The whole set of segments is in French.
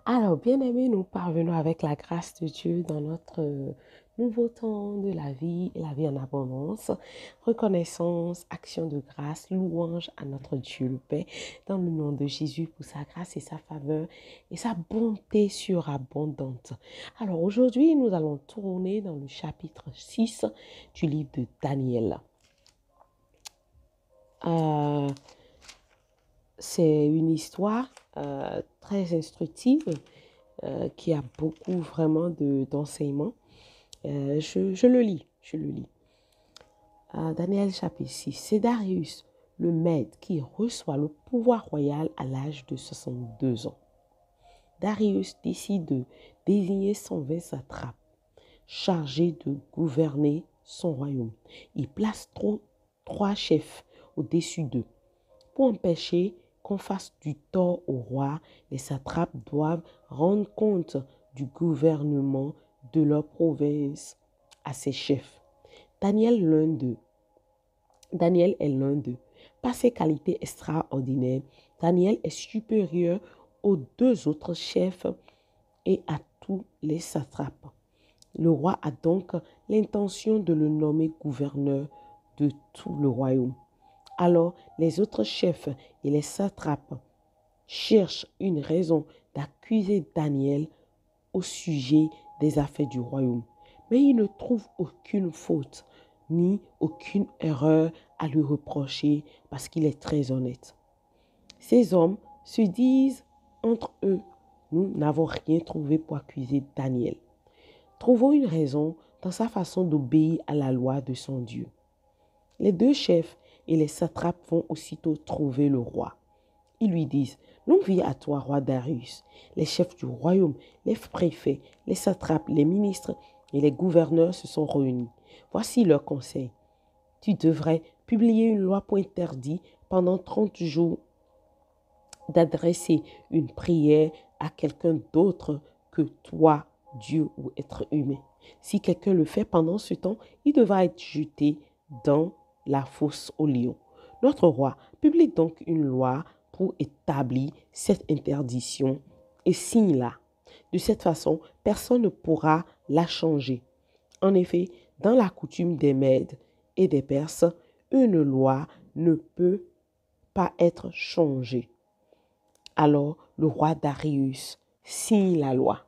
Alors, bien-aimés, nous parvenons avec la grâce de Dieu dans notre nouveau temps de la vie en abondance, reconnaissance, action de grâce, louange à notre Dieu le Père, dans le nom de Jésus pour sa grâce et sa faveur et sa bonté surabondante. Alors, aujourd'hui, nous allons tourner dans le chapitre 6 du livre de Daniel. Euh, c'est une histoire très instructive qui a beaucoup vraiment d'enseignements. Je le lis, je le lis. Daniel chapitre 6, c'est Darius, le Mède, qui reçoit le pouvoir royal à l'âge de 62 ans. Darius décide de désigner 120 satrapes chargés de gouverner son royaume. Il place trois chefs au-dessus d'eux. Pour empêcher qu'on fasse du tort au roi, les satrapes doivent rendre compte du gouvernement de leur province à ses chefs. Daniel est l'un d'eux. Par ses qualités extraordinaires, Daniel est supérieur aux deux autres chefs et à tous les satrapes. Le roi a donc l'intention de le nommer gouverneur de tout le royaume. Alors les autres chefs et les satrapes cherchent une raison d'accuser Daniel au sujet des affaires du royaume. Mais ils ne trouvent aucune faute ni aucune erreur à lui reprocher parce qu'il est très honnête. Ces hommes se disent entre eux, nous n'avons rien trouvé pour accuser Daniel. Trouvons une raison dans sa façon d'obéir à la loi de son Dieu. Les deux chefs et les satrapes vont aussitôt trouver le roi. Ils lui disent, longue vie à toi, roi Darius. Les chefs du royaume, les préfets, les satrapes, les ministres et les gouverneurs se sont réunis. Voici leurs conseils. Tu devrais publier une loi pour interdire pendant 30 jours d'adresser une prière à quelqu'un d'autre que toi, Dieu ou être humain. Si quelqu'un le fait pendant ce temps, il devra être jeté dans la fosse aux lions. Notre roi publie donc une loi pour établir cette interdiction et signe-la. De cette façon, personne ne pourra la changer. En effet, dans la coutume des Mèdes et des Perses, une loi ne peut pas être changée. Alors le roi Darius signe la loi.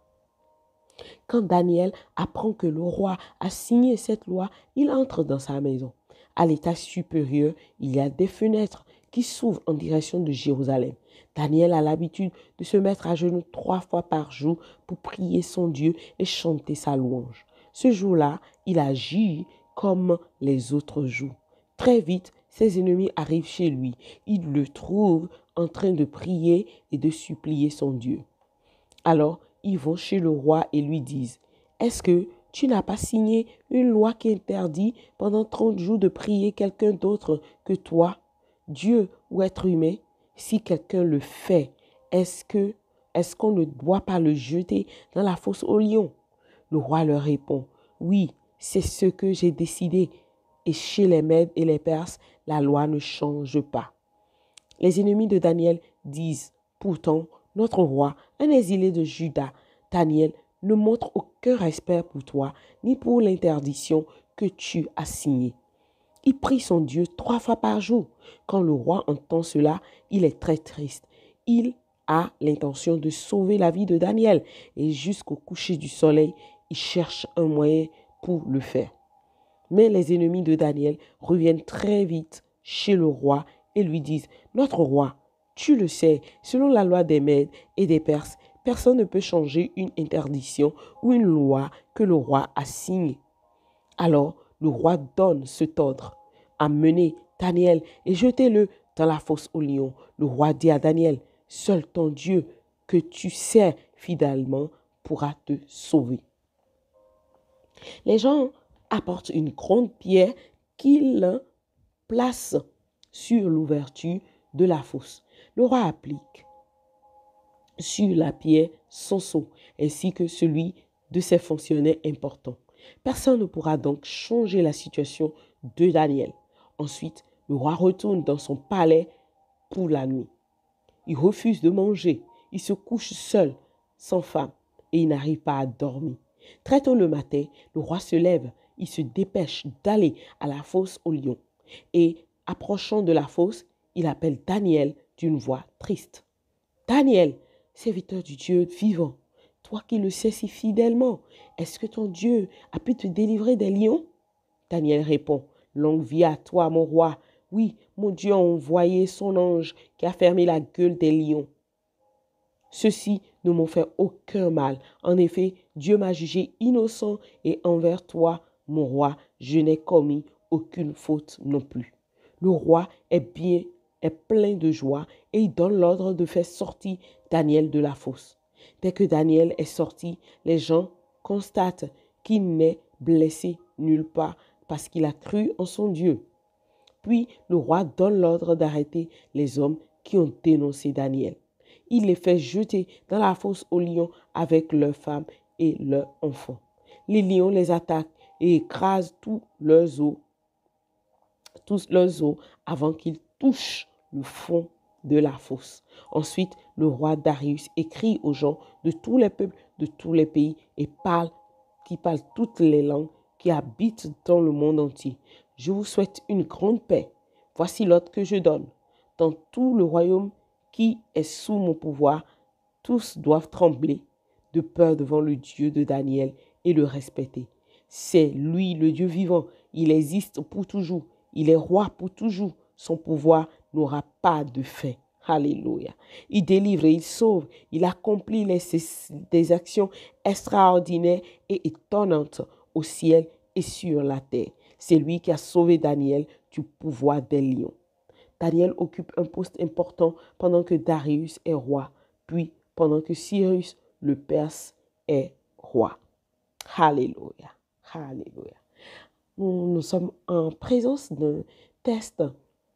Quand Daniel apprend que le roi a signé cette loi, il entre dans sa maison. À l'étage supérieur, il y a des fenêtres qui s'ouvrent en direction de Jérusalem. Daniel a l'habitude de se mettre à genoux 3 fois par jour pour prier son Dieu et chanter sa louange. Ce jour-là, il agit comme les autres jours. Très vite, ses ennemis arrivent chez lui. Ils le trouvent en train de prier et de supplier son Dieu. Alors, ils vont chez le roi et lui disent, est-ce que tu n'as pas signé une loi qui interdit pendant 30 jours de prier quelqu'un d'autre que toi, Dieu ou être humain? Si quelqu'un le fait, est-ce qu'on ne doit pas le jeter dans la fosse aux lions? Le roi leur répond, oui, c'est ce que j'ai décidé. Et chez les Mèdes et les Perses, la loi ne change pas. Les ennemis de Daniel disent, pourtant, notre roi, un exilé de Juda, Daniel, ne montre aucun respect pour toi, ni pour l'interdiction que tu as signée. Il prie son Dieu 3 fois par jour. Quand le roi entend cela, il est très triste. Il a l'intention de sauver la vie de Daniel et jusqu'au coucher du soleil, il cherche un moyen pour le faire. Mais les ennemis de Daniel reviennent très vite chez le roi et lui disent, notre roi, tu le sais, selon la loi des Mèdes et des Perses, personne ne peut changer une interdiction ou une loi que le roi a signée. Alors le roi donne cet ordre, amenez Daniel et jetez-le dans la fosse aux lions. Le roi dit à Daniel, seul ton Dieu que tu sers fidèlement pourra te sauver. Les gens apportent une grande pierre qu'ils placent sur l'ouverture de la fosse. Le roi applique sur la pierre son sceau, ainsi que celui de ses fonctionnaires importants. Personne ne pourra donc changer la situation de Daniel. Ensuite, le roi retourne dans son palais pour la nuit. Il refuse de manger. Il se couche seul, sans femme et il n'arrive pas à dormir. Très tôt le matin, le roi se lève, il se dépêche d'aller à la fosse aux lions. Et approchant de la fosse, il appelle Daniel d'une voix triste. Daniel, serviteur du Dieu vivant, toi qui le sais si fidèlement, est-ce que ton Dieu a pu te délivrer des lions? Daniel répond, longue vie à toi, mon roi. Oui, mon Dieu a envoyé son ange qui a fermé la gueule des lions. Ceux-ci ne m'ont fait aucun mal. En effet, Dieu m'a jugé innocent et envers toi, mon roi, je n'ai commis aucune faute non plus. Le roi est plein de joie et il donne l'ordre de faire sortir Daniel de la fosse. Dès que Daniel est sorti, les gens constatent qu'il n'est blessé nulle part parce qu'il a cru en son Dieu. Puis le roi donne l'ordre d'arrêter les hommes qui ont dénoncé Daniel. Il les fait jeter dans la fosse aux lions avec leurs femmes et leurs enfants. Les lions les attaquent et écrasent tous leurs os avant qu'ils touchent le fond de la fosse. Ensuite, le roi Darius écrit aux gens de tous les peuples, de tous les pays qui parlent toutes les langues, qui habitent dans le monde entier. Je vous souhaite une grande paix. Voici l'ordre que je donne. Dans tout le royaume qui est sous mon pouvoir, tous doivent trembler de peur devant le Dieu de Daniel et le respecter. C'est lui le Dieu vivant. Il existe pour toujours. Il est roi pour toujours. Son pouvoir n'aura pas de fin. Alléluia. Il délivre, il sauve, il accomplit des actions extraordinaires et étonnantes au ciel et sur la terre. C'est lui qui a sauvé Daniel du pouvoir des lions. Daniel occupe un poste important pendant que Darius est roi, puis pendant que Cyrus le Perse est roi. Alléluia. Alléluia. Nous sommes en présence d'un test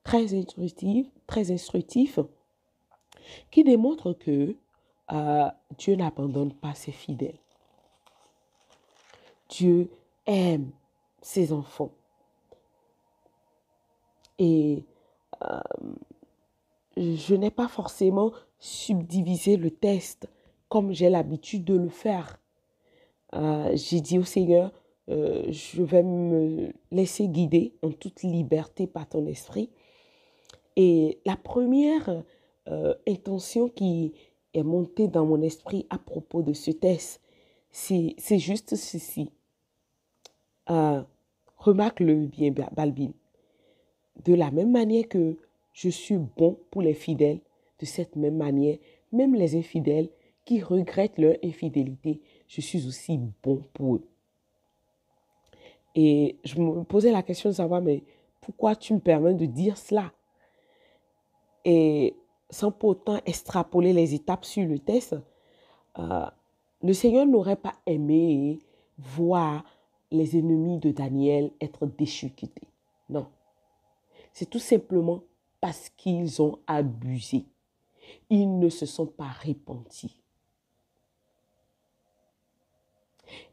très instructif qui démontre que Dieu n'abandonne pas ses fidèles. Dieu aime ses enfants. Et je n'ai pas forcément subdivisé le test comme j'ai l'habitude de le faire. J'ai dit au Seigneur, je vais me laisser guider en toute liberté par ton esprit. Et la première intention qui est montée dans mon esprit à propos de ce test, c'est juste ceci. Remarque-le bien, Balbine. De la même manière que je suis bon pour les fidèles, de cette même manière, même les infidèles qui regrettent leur infidélité, je suis aussi bon pour eux. Et je me posais la question de savoir, mais pourquoi tu me permets de dire cela? Et sans pourtant extrapoler les étapes sur le test, le Seigneur n'aurait pas aimé voir les ennemis de Daniel être déchiquetés. Non. C'est tout simplement parce qu'ils ont abusé. Ils ne se sont pas repentis.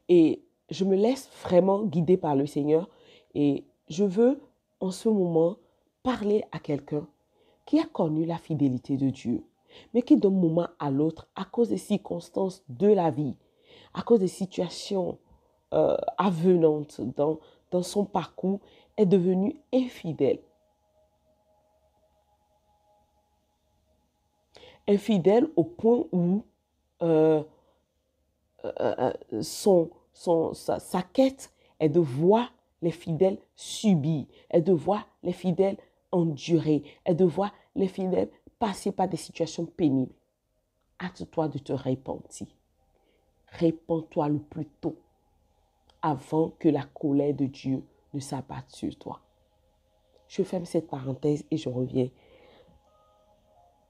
Et je me laisse vraiment guider par le Seigneur et je veux en ce moment parler à quelqu'un qui a connu la fidélité de Dieu, mais qui d'un moment à l'autre, à cause des circonstances de la vie, à cause des situations avenantes dans son parcours, est devenu infidèle. Infidèle au point où sa quête est de voir les fidèles subir, est de voir les fidèles endurer, est de voir les fidèles passer par des situations pénibles. Hâte-toi de te repentir. Répands-toi le plus tôt avant que la colère de Dieu ne s'abatte sur toi. Je ferme cette parenthèse et je reviens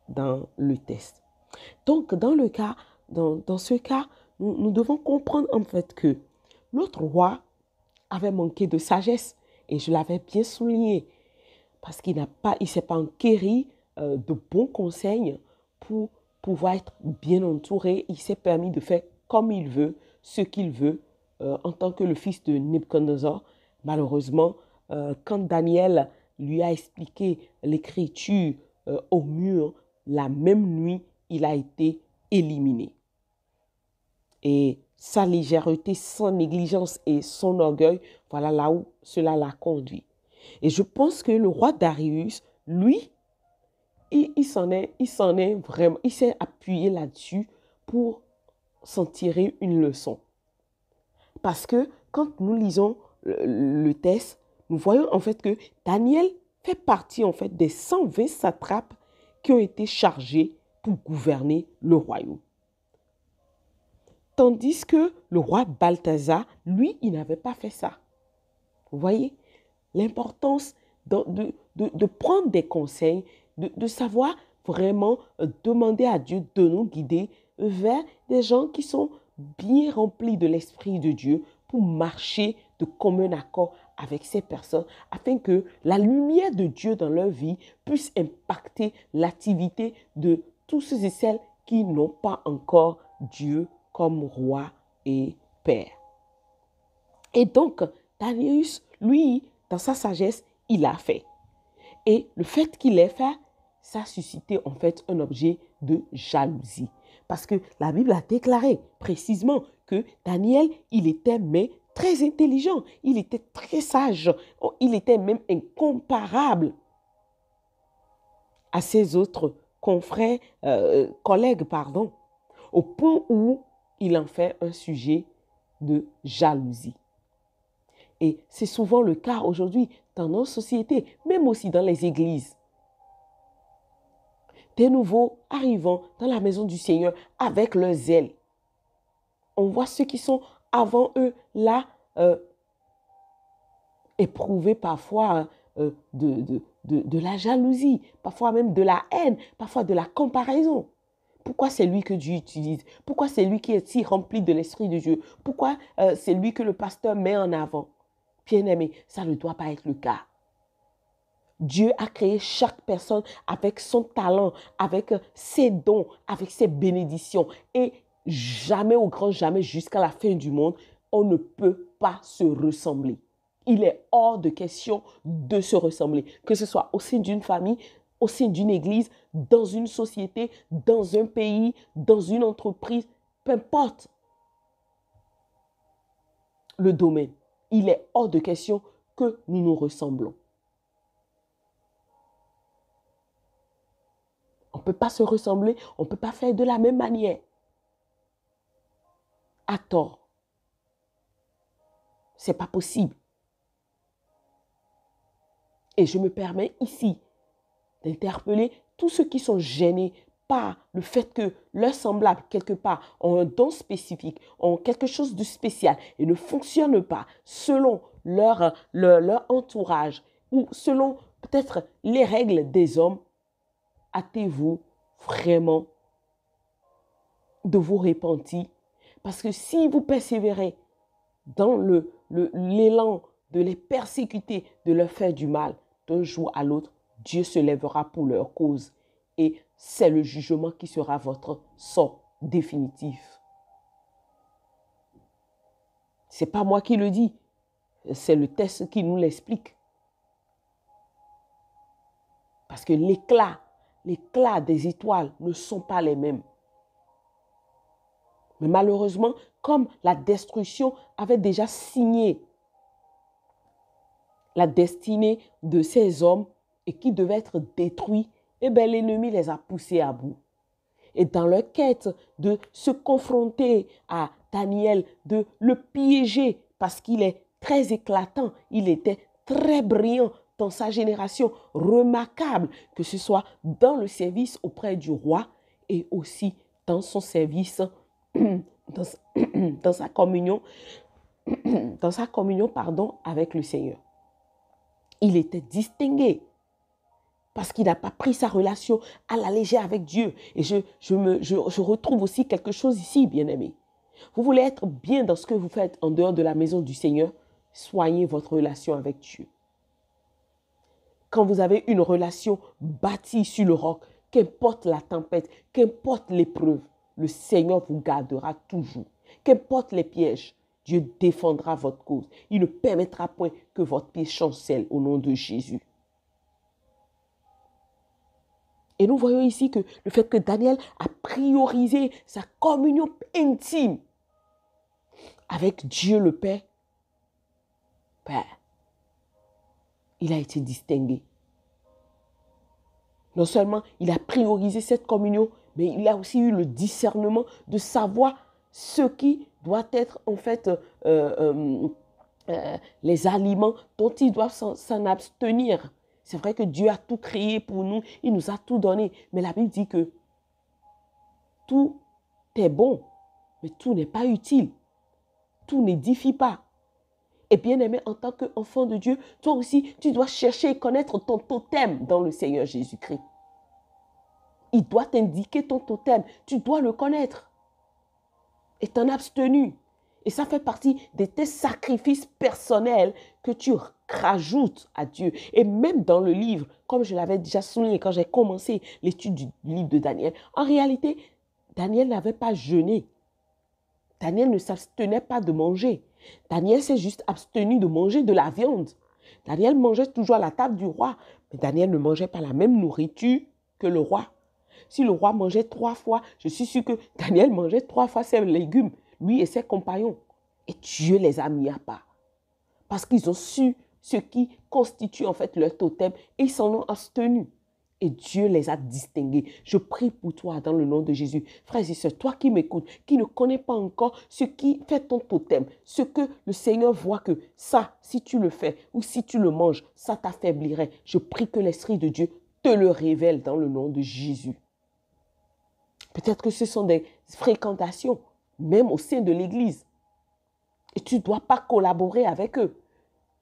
dans le test. Donc, dans ce cas, nous devons comprendre en fait que l'autre roi avait manqué de sagesse et je l'avais bien souligné parce qu'il ne s'est pas enquéri de bons conseils pour pouvoir être bien entouré. Il s'est permis de faire comme il veut, ce qu'il veut en tant que le fils de Nebuchadnezzar. Malheureusement, quand Daniel lui a expliqué l'écriture au mur, la même nuit, il a été éliminé. et sa légèreté, son négligence et son orgueil, voilà là où cela l'a conduit. Et je pense que le roi Darius, lui, il s'en est vraiment, il s'est appuyé là-dessus pour s'en tirer une leçon. Parce que quand nous lisons le texte, nous voyons en fait que Daniel fait partie en fait des 120 satrapes qui ont été chargés pour gouverner le royaume. Tandis que le roi Balthazar, lui, il n'avait pas fait ça. Vous voyez l'importance de prendre des conseils, de savoir vraiment demander à Dieu de nous guider vers des gens qui sont bien remplis de l'Esprit de Dieu pour marcher de commun accord avec ces personnes afin que la lumière de Dieu dans leur vie puisse impacter l'activité de tous ceux et celles qui n'ont pas encore Dieu comme roi et père. Et donc, Darius, lui, dans sa sagesse, il a fait. Et le fait qu'il ait fait, ça a suscité en fait un objet de jalousie. Parce que la Bible a déclaré précisément que Daniel, il était mais très intelligent, il était très sage, il était même incomparable à ses autres confrères, collègues, pardon, au point où il en fait un sujet de jalousie. Et c'est souvent le cas aujourd'hui dans nos sociétés, même aussi dans les églises. Des nouveaux arrivant dans la maison du Seigneur avec leur zèle. On voit ceux qui sont avant eux là, éprouver parfois de la jalousie, parfois même de la haine, parfois de la comparaison. Pourquoi c'est lui que Dieu utilise? Pourquoi c'est lui qui est si rempli de l'Esprit de Dieu? Pourquoi c'est lui que le pasteur met en avant? Bien-aimé, ça ne doit pas être le cas. Dieu a créé chaque personne avec son talent, avec ses dons, avec ses bénédictions. Et jamais, au grand jamais, jusqu'à la fin du monde, on ne peut pas se ressembler. Il est hors de question de se ressembler, que ce soit au sein d'une famille, au sein d'une église, dans une société, dans un pays, dans une entreprise, peu importe le domaine. Il est hors de question que nous nous ressemblons. On ne peut pas se ressembler, on ne peut pas faire de la même manière. À tort. Ce n'est pas possible. Et je me permets ici d'interpeller tous ceux qui sont gênés par le fait que leurs semblables, quelque part, ont un don spécifique, ont quelque chose de spécial et ne fonctionnent pas selon leur entourage ou selon peut-être les règles des hommes. Hâtez-vous vraiment de vous repentir. Parce que si vous persévérez dans l'élan de les persécuter, de leur faire du mal, d'un jour à l'autre, Dieu se lèvera pour leur cause. Et c'est le jugement qui sera votre sort définitif. Ce n'est pas moi qui le dis, c'est le texte qui nous l'explique. Parce que l'éclat des étoiles ne sont pas les mêmes. Mais malheureusement, comme la destruction avait déjà signé la destinée de ces hommes et qui devaient être détruits, eh bien l'ennemi les a poussés à bout. Et dans leur quête de se confronter à Daniel, de le piéger parce qu'il est très éclatant, il était très brillant dans sa génération, remarquable, que ce soit dans le service auprès du roi et aussi dans son service, dans sa communion, avec le Seigneur. Il était distingué parce qu'il n'a pas pris sa relation à la légère avec Dieu. Et je retrouve aussi quelque chose ici, bien-aimé. Vous voulez être bien dans ce que vous faites en dehors de la maison du Seigneur, soignez votre relation avec Dieu. Quand vous avez une relation bâtie sur le roc, qu'importe la tempête, qu'importe l'épreuve, le Seigneur vous gardera toujours. Qu'importe les pièges, Dieu défendra votre cause. Il ne permettra point que votre pied chancelle au nom de Jésus. Et nous voyons ici que le fait que Daniel a priorisé sa communion intime avec Dieu le Père, ben, il a été distingué. Non seulement il a priorisé cette communion, mais il a aussi eu le discernement de savoir ce qui doit être en fait les aliments dont il doit s'en abstenir. C'est vrai que Dieu a tout créé pour nous, il nous a tout donné, mais la Bible dit que tout est bon, mais tout n'est pas utile, tout n'édifie pas. Et bien aimé, en tant qu'enfant de Dieu, toi aussi, tu dois chercher et connaître ton totem dans le Seigneur Jésus-Christ. Il doit t'indiquer ton totem. Tu dois le connaître. Et t'en abstenir. Et ça fait partie de tes sacrifices personnels que tu rajoutes à Dieu. Et même dans le livre, comme je l'avais déjà souligné quand j'ai commencé l'étude du livre de Daniel, en réalité, Daniel n'avait pas jeûné. Daniel ne s'abstenait pas de manger. Daniel s'est juste abstenu de manger de la viande. Daniel mangeait toujours à la table du roi, mais Daniel ne mangeait pas la même nourriture que le roi. Si le roi mangeait 3 fois, je suis sûr que Daniel mangeait 3 fois ses légumes, lui et ses compagnons. Et Dieu les a mis à part. Parce qu'ils ont su ce qui constitue en fait leur totem et ils s'en ont abstenus. Et Dieu les a distingués. Je prie pour toi dans le nom de Jésus. Frères et sœurs, toi qui m'écoutes, qui ne connais pas encore ce qui fait ton totem, ce que le Seigneur voit que ça, si tu le fais ou si tu le manges, ça t'affaiblirait. Je prie que l'Esprit de Dieu te le révèle dans le nom de Jésus. Peut-être que ce sont des fréquentations, même au sein de l'Église. Et tu ne dois pas collaborer avec eux.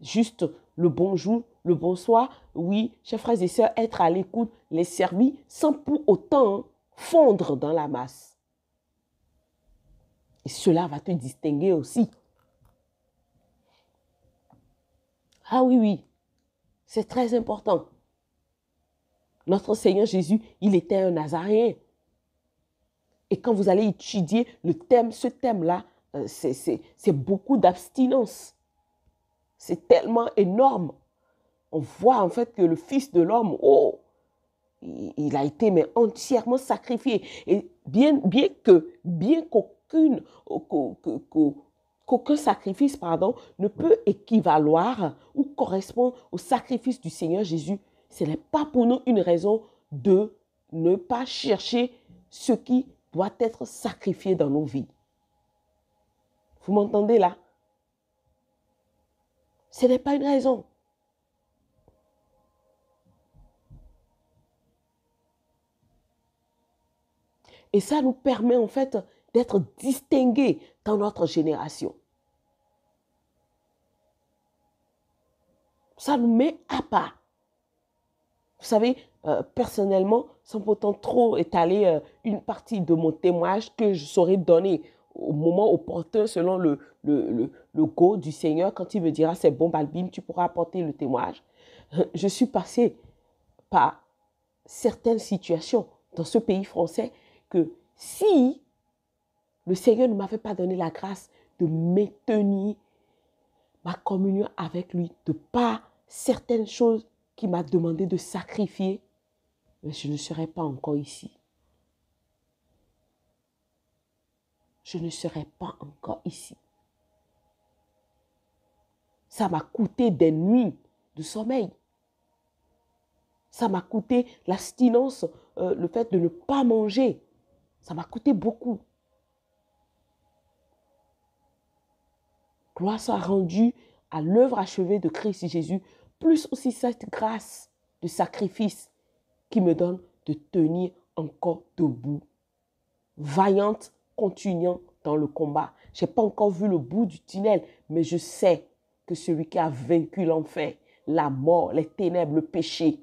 Juste le bonjour, le bonsoir, oui, chers frères et sœurs, être à l'écoute, les servir, sans pour autant fondre dans la masse. Et cela va te distinguer aussi. Ah oui, oui, c'est très important. Notre Seigneur Jésus, il était un Nazaréen. Et quand vous allez étudier le thème, ce thème-là, c'est beaucoup d'abstinence. C'est tellement énorme. On voit en fait que le Fils de l'homme, oh, il a été mais entièrement sacrifié. Et bien qu'aucun sacrifice, ne peut équivaloir ou correspondre au sacrifice du Seigneur Jésus, ce n'est pas pour nous une raison de ne pas chercher ce qui doit être sacrifié dans nos vies. Vous m'entendez là? Ce n'est pas une raison. Et ça nous permet en fait d'être distingués dans notre génération. Ça nous met à part. Vous savez, personnellement, sans pourtant trop étaler une partie de mon témoignage que je saurais donner au moment opportun selon le go du Seigneur, quand il me dira c'est bon, Balbine, tu pourras apporter le témoignage. Je suis passée par certaines situations dans ce pays français que si le Seigneur ne m'avait pas donné la grâce de maintenir ma communion avec lui, de pas certaines choses qu'il m'a demandé de sacrifier, mais je ne serais pas encore ici. Je ne serais pas encore ici. Ça m'a coûté des nuits de sommeil. Ça m'a coûté l'abstinence, le fait de ne pas manger. Ça m'a coûté beaucoup. Gloire soit rendue à l'œuvre achevée de Christ Jésus, plus aussi cette grâce de sacrifice qui me donne de tenir encore debout, vaillante, continuant dans le combat. Je n'ai pas encore vu le bout du tunnel, mais je sais que celui qui a vaincu l'enfer, la mort, les ténèbres, le péché,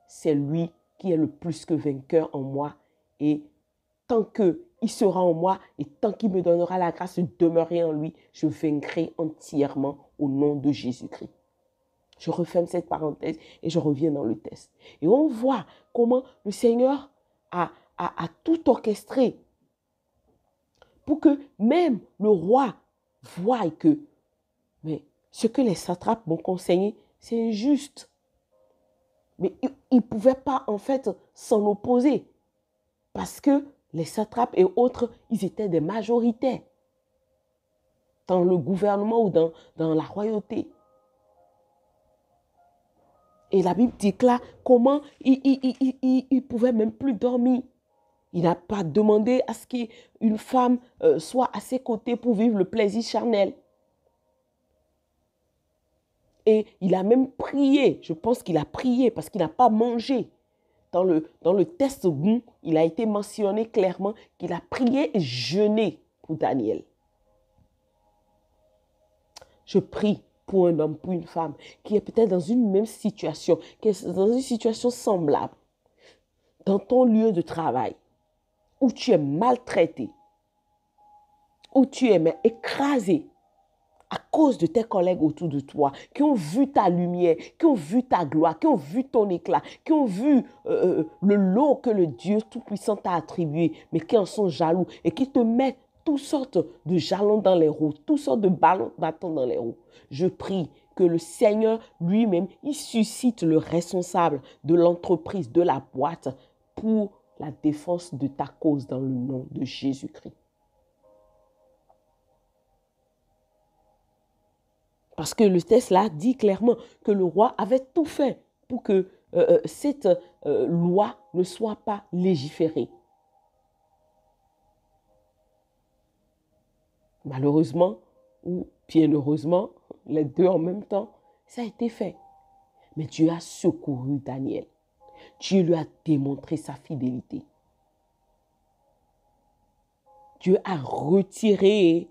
c'est lui qui est le plus que vainqueur en moi. Et tant qu'il sera en moi et tant qu'il me donnera la grâce de demeurer en lui, je vaincrai entièrement au nom de Jésus-Christ. Je referme cette parenthèse et je reviens dans le texte. Et on voit comment le Seigneur a tout orchestré pour que même le roi voie que mais ce que les satrapes m'ont conseillé, c'est injuste. Mais ils ne pouvaient pas en fait s'en opposer parce que les satrapes et autres, ils étaient des majorités. dans le gouvernement ou dans la royauté. Et la Bible déclare comment il ne pouvait même plus dormir. Il n'a pas demandé à ce qu'une femme soit à ses côtés pour vivre le plaisir charnel. Et il a même prié. Je pense qu'il a prié parce qu'il n'a pas mangé. Dans le test goût, il a été mentionné clairement qu'il a prié et jeûné pour Daniel. Je prie pour un homme, pour une femme qui est peut-être dans une même situation, qui est dans une situation semblable, dans ton lieu de travail, où tu es maltraité, où tu es écrasé à cause de tes collègues autour de toi, qui ont vu ta lumière, qui ont vu ta gloire, qui ont vu ton éclat, qui ont vu le lot que le Dieu Tout-Puissant t'a attribué, mais qui en sont jaloux et qui te mettent toutes sortes de jalons dans les roues, toutes sortes de bâtons dans les roues. Je prie que le Seigneur lui-même, il suscite le responsable de l'entreprise, de la boîte, pour la défense de ta cause dans le nom de Jésus-Christ. Parce que le texte là dit clairement que le roi avait tout fait pour que cette loi ne soit pas légiférée. Malheureusement, ou bien heureusement, les deux en même temps, ça a été fait. Mais Dieu a secouru Daniel. Dieu lui a démontré sa fidélité. Dieu a retiré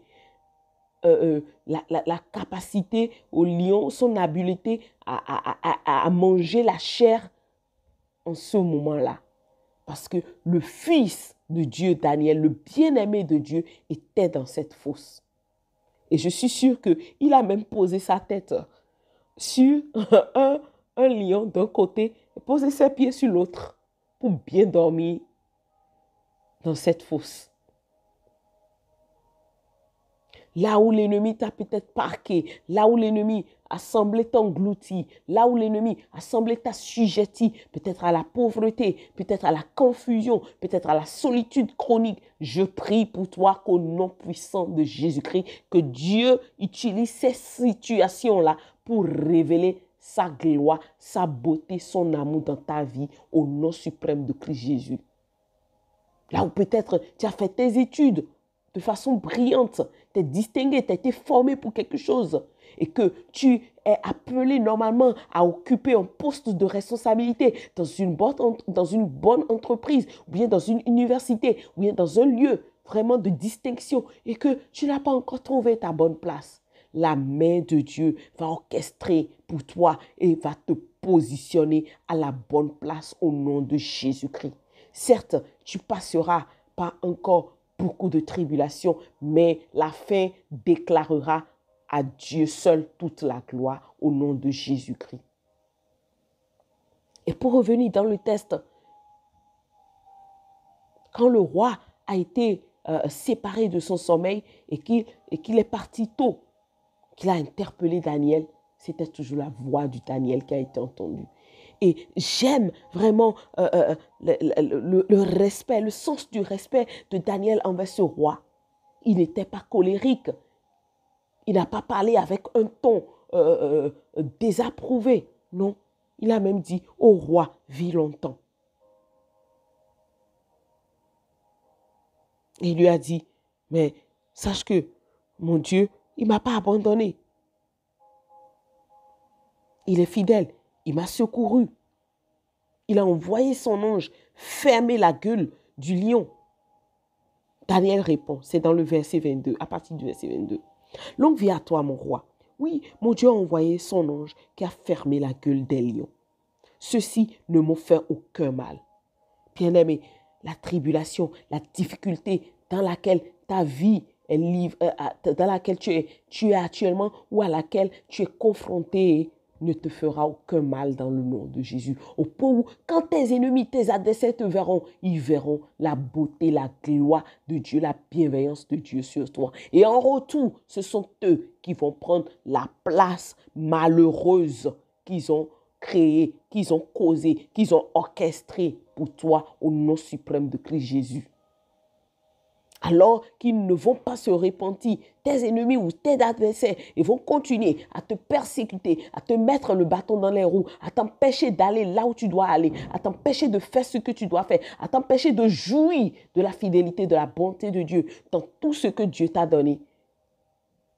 la capacité au lion, son habileté à manger la chair en ce moment-là. Parce que le fils de Dieu, Daniel, le bien-aimé de Dieu, était dans cette fosse. Et je suis sûre qu'il a même posé sa tête sur un lion d'un côté et posé ses pieds sur l'autre pour bien dormir dans cette fosse. Là où l'ennemi t'a peut-être parqué, là où l'ennemi a semblé t'engloutir, là où l'ennemi a semblé t'assujettir, peut-être à la pauvreté, peut-être à la confusion, peut-être à la solitude chronique. Je prie pour toi qu'au nom puissant de Jésus-Christ, que Dieu utilise ces situations-là pour révéler sa gloire, sa beauté, son amour dans ta vie, au nom suprême de Christ Jésus. Là où peut-être tu as fait tes études de façon brillante, tu es distingué, tu as été formé pour quelque chose et que tu es appelé normalement à occuper un poste de responsabilité dans une bonne entreprise ou bien dans une université ou bien dans un lieu vraiment de distinction et que tu n'as pas encore trouvé ta bonne place. La main de Dieu va orchestrer pour toi et va te positionner à la bonne place au nom de Jésus-Christ. Certes, tu passeras par encore beaucoup de tribulations, mais la fin déclarera à Dieu seul toute la gloire au nom de Jésus-Christ. Et pour revenir dans le texte, quand le roi a été séparé de son sommeil et qu'il est parti tôt, qu'il a interpellé Daniel, c'était toujours la voix du Daniel qui a été entendue. Et j'aime vraiment le respect, le sens du respect de Daniel envers ce roi. Il n'était pas colérique. Il n'a pas parlé avec un ton désapprouvé. Non, il a même dit, ô roi, vis longtemps. Et il lui a dit, mais sache que mon Dieu, il ne m'a pas abandonné. Il est fidèle. Il m'a secouru. Il a envoyé son ange fermer la gueule du lion. Daniel répond, c'est dans le verset 22, à partir du verset 22. Longue vie à toi, mon roi. Oui, mon Dieu a envoyé son ange qui a fermé la gueule des lions. Ceux-ci ne m'ont fait aucun mal. Bien-aimé, la tribulation, la difficulté dans laquelle ta vie est livrée, dans laquelle tu es actuellement ou à laquelle tu es confronté, ne te fera aucun mal dans le nom de Jésus. Au point où, quand tes ennemis, tes adversaires te verront, ils verront la beauté, la gloire de Dieu, la bienveillance de Dieu sur toi. Et en retour, ce sont eux qui vont prendre la place malheureuse qu'ils ont créée, qu'ils ont causée, qu'ils ont orchestrée pour toi au nom suprême de Christ Jésus. alors qu'ils ne vont pas se repentir. Tes ennemis ou tes adversaires, ils vont continuer à te persécuter, à te mettre le bâton dans les roues, à t'empêcher d'aller là où tu dois aller, à t'empêcher de faire ce que tu dois faire, à t'empêcher de jouir de la fidélité, de la bonté de Dieu dans tout ce que Dieu t'a donné.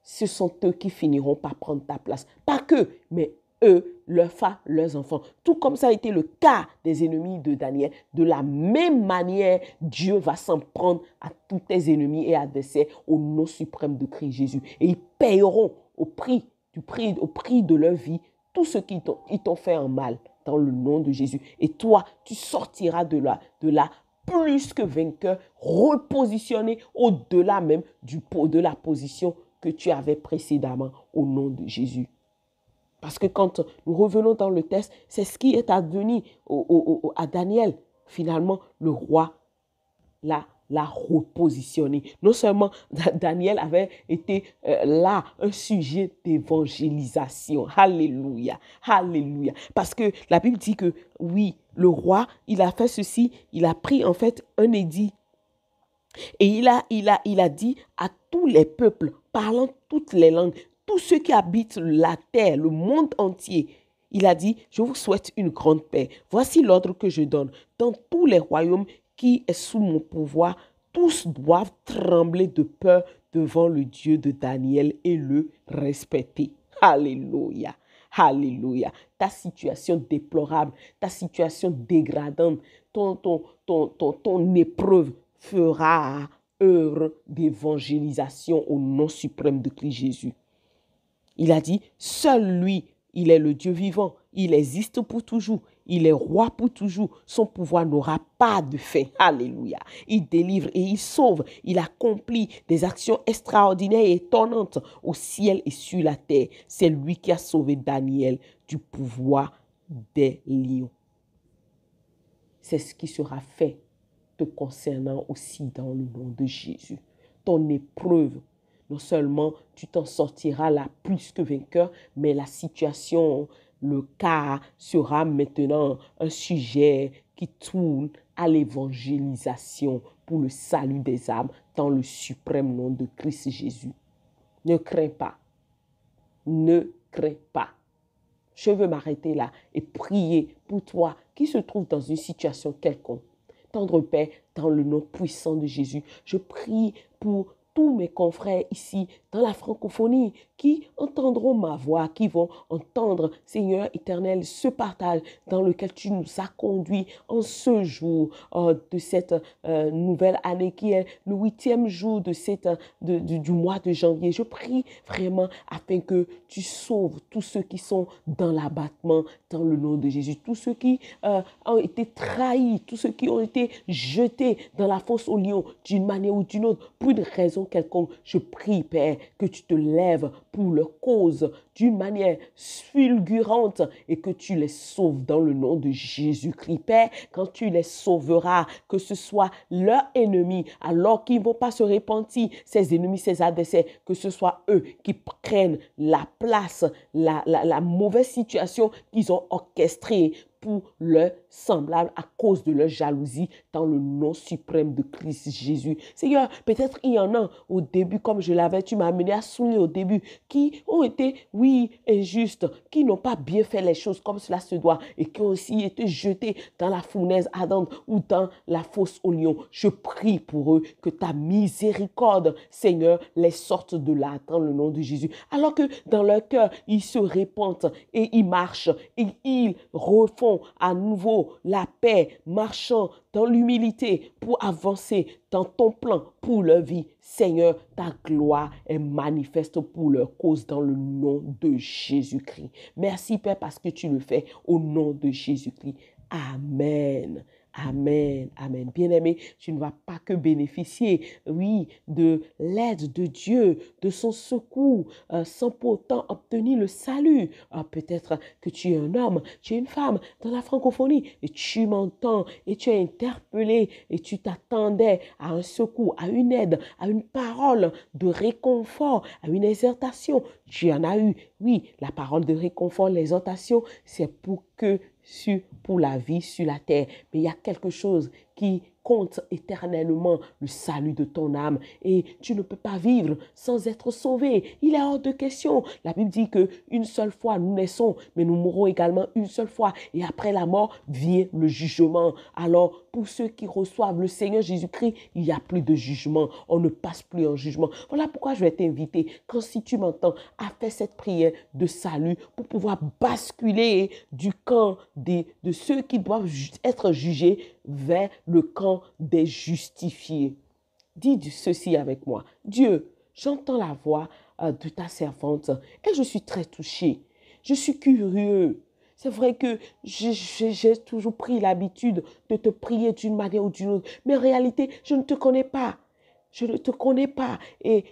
Ce sont eux qui finiront par prendre ta place. Pas que, mais eux, leurs femmes, leurs enfants. Tout comme ça a été le cas des ennemis de Daniel, de la même manière, Dieu va s'en prendre à tous tes ennemis et adversaires au nom suprême de Christ Jésus. Et ils paieront au prix de leur vie tout ce qu'ils t'ont fait en mal dans le nom de Jésus. Et toi, tu sortiras de là plus que vainqueur, repositionné au-delà même de la position que tu avais précédemment au nom de Jésus. Parce que quand nous revenons dans le texte, c'est ce qui est advenu à Daniel. Finalement, le roi l'a repositionné. Non seulement Daniel avait été là, un sujet d'évangélisation. Alléluia, alléluia. Parce que la Bible dit que oui, le roi, il a fait ceci, il a pris en fait un édit. Et il a dit à tous les peuples, parlant toutes les langues, tous ceux qui habitent la terre, le monde entier, il a dit, je vous souhaite une grande paix. Voici l'ordre que je donne. Dans tous les royaumes qui est sous mon pouvoir, tous doivent trembler de peur devant le Dieu de Daniel et le respecter. Alléluia. Alléluia. Ta situation déplorable, ta situation dégradante, ton épreuve fera œuvre d'évangélisation au nom suprême de Christ Jésus. Il a dit, seul lui, il est le Dieu vivant, il existe pour toujours, il est roi pour toujours, son pouvoir n'aura pas de fin. Alléluia. Il délivre et il sauve, il accomplit des actions extraordinaires et étonnantes au ciel et sur la terre. C'est lui qui a sauvé Daniel du pouvoir des lions. C'est ce qui sera fait te concernant aussi dans le nom de Jésus. Ton épreuve, non seulement tu t'en sortiras là plus que vainqueur, mais la situation, le cas sera maintenant un sujet qui tourne à l'évangélisation pour le salut des âmes dans le suprême nom de Christ Jésus. Ne crains pas. Ne crains pas. Je veux m'arrêter là et prier pour toi qui se trouve dans une situation quelconque. Tendre Père, dans le nom puissant de Jésus, je prie pour tous mes confrères ici dans la francophonie qui entendront ma voix, qui vont entendre, Seigneur éternel, ce partage dans lequel tu nous as conduits en ce jour de cette nouvelle année qui est le 8e jour du mois de janvier. Je prie vraiment afin que tu sauves tous ceux qui sont dans l'abattement dans le nom de Jésus, tous ceux qui ont été trahis, tous ceux qui ont été jetés dans la fosse aux lions d'une manière ou d'une autre, pour une raison quelconque. Je prie, Père, que tu te lèves pour leur cause d'une manière fulgurante et que tu les sauves dans le nom de Jésus-Christ. Père, quand tu les sauveras, que ce soit leur ennemi, alors qu'ils ne vont pas se repentir, ces ennemis, ces adversaires, que ce soit eux qui prennent la place, la mauvaise situation qu'ils ont orchestrée pour leurs semblables à cause de leur jalousie dans le nom suprême de Christ Jésus. Seigneur, peut-être il y en a au début, comme je l'avais, tu m'as amené à souligner au début, qui ont été, oui, injustes, qui n'ont pas bien fait les choses comme cela se doit et qui ont aussi été jetés dans la fournaise ardente ou dans la fosse aux lions. Je prie pour eux que ta miséricorde, Seigneur, les sorte de là dans le nom de Jésus. Alors que dans leur cœur, ils se répandent et ils marchent et ils refont à nouveau la paix, marchant dans l'humilité pour avancer dans ton plan pour leur vie. Seigneur, ta gloire est manifeste pour leur cause dans le nom de Jésus-Christ. Merci Père parce que tu le fais au nom de Jésus-Christ. Amen. Amen, amen. Bien-aimé, tu ne vas pas que bénéficier, oui, de l'aide de Dieu, de son secours, sans pourtant obtenir le salut. Peut-être que tu es un homme, tu es une femme dans la francophonie et tu m'entends et tu es interpellé et tu t'attendais à un secours, à une aide, à une parole de réconfort, à une exhortation. Tu en as eu. Oui, la parole de réconfort, l'exhortation, c'est pour la vie sur la terre. Mais il y a quelque chose qui compte éternellement le salut de ton âme. Et tu ne peux pas vivre sans être sauvé. Il est hors de question. La Bible dit qu'une seule fois nous naissons, mais nous mourrons également une seule fois. Et après la mort vient le jugement. Alors, pour ceux qui reçoivent le Seigneur Jésus-Christ, il n'y a plus de jugement. On ne passe plus en jugement. Voilà pourquoi je vais t'inviter, quand si tu m'entends, à faire cette prière de salut pour pouvoir basculer du camp de ceux qui doivent être jugés vers le camp des justifiés. Dis ceci avec moi. Dieu, j'entends la voix de ta servante et je suis très touchée. Je suis curieux. C'est vrai que j'ai toujours pris l'habitude de te prier d'une manière ou d'une autre. Mais en réalité, je ne te connais pas. Je ne te connais pas. Et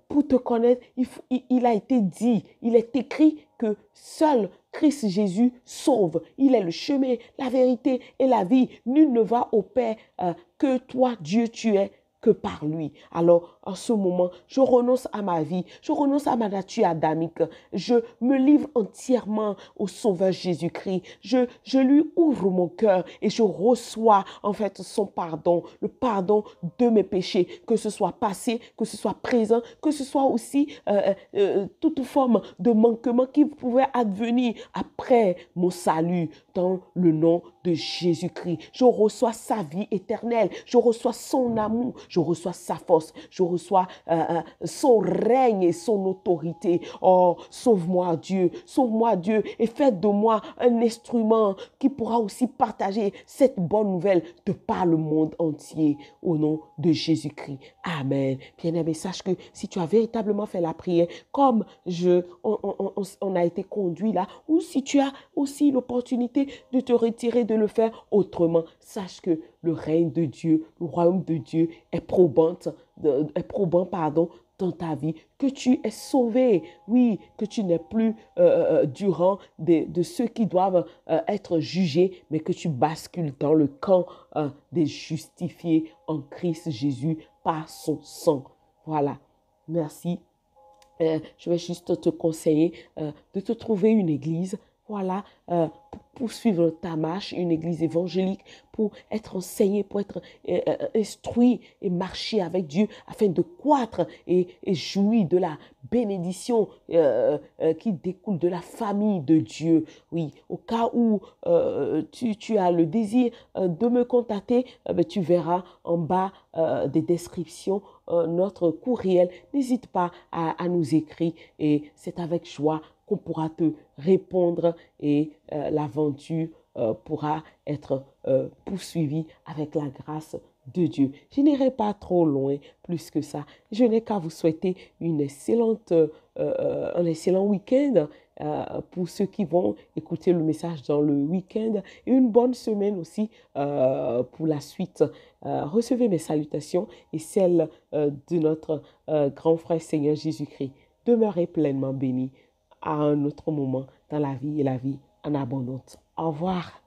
pour te connaître, il a été dit, il est écrit que seul Christ Jésus sauve. Il est le chemin, la vérité et la vie. Nul ne va au Père que toi, Dieu, tu es, que par lui. Alors, en ce moment, je renonce à ma vie, je renonce à ma nature adamique, je me livre entièrement au Sauveur Jésus-Christ, je lui ouvre mon cœur et je reçois en fait son pardon, le pardon de mes péchés, que ce soit passé, que ce soit présent, que ce soit aussi toute forme de manquement qui pouvait advenir après mon salut dans le nom de Jésus-Christ. Je reçois sa vie éternelle, je reçois son amour, je reçois sa force, je reçois son règne et son autorité. Oh, sauve-moi Dieu, et fais de moi un instrument qui pourra aussi partager cette bonne nouvelle de par le monde entier au nom de Jésus-Christ. Amen. Bien-aimé, sache que si tu as véritablement fait la prière comme on a été conduit là, ou si tu as aussi l'opportunité de te retirer, de le faire autrement, sache que le règne de Dieu, le royaume de Dieu est probant, dans ta vie, que tu es sauvé, oui, que tu n'es plus durant de ceux qui doivent être jugés, mais que tu bascules dans le camp des justifiés en Christ Jésus par son sang. Voilà, merci. Je vais juste te conseiller de te trouver une église, voilà, pour poursuivre ta marche, une église évangélique, pour être enseigné, pour être instruit et marcher avec Dieu afin de croître et jouir de la bénédiction qui découle de la famille de Dieu. Oui, au cas où tu as le désir de me contacter, tu verras en bas des descriptions notre courriel. N'hésite pas à nous écrire et c'est avec joie qu'on pourra te répondre et l'aventure pourra être poursuivie avec la grâce de Dieu. Je n'irai pas trop loin plus que ça. Je n'ai qu'à vous souhaiter un excellent week-end pour ceux qui vont écouter le message dans le week-end et une bonne semaine aussi pour la suite. Recevez mes salutations et celles de notre grand frère Seigneur Jésus-Christ. Demeurez pleinement bénis à un autre moment dans la vie et la vie en abondance. Au revoir.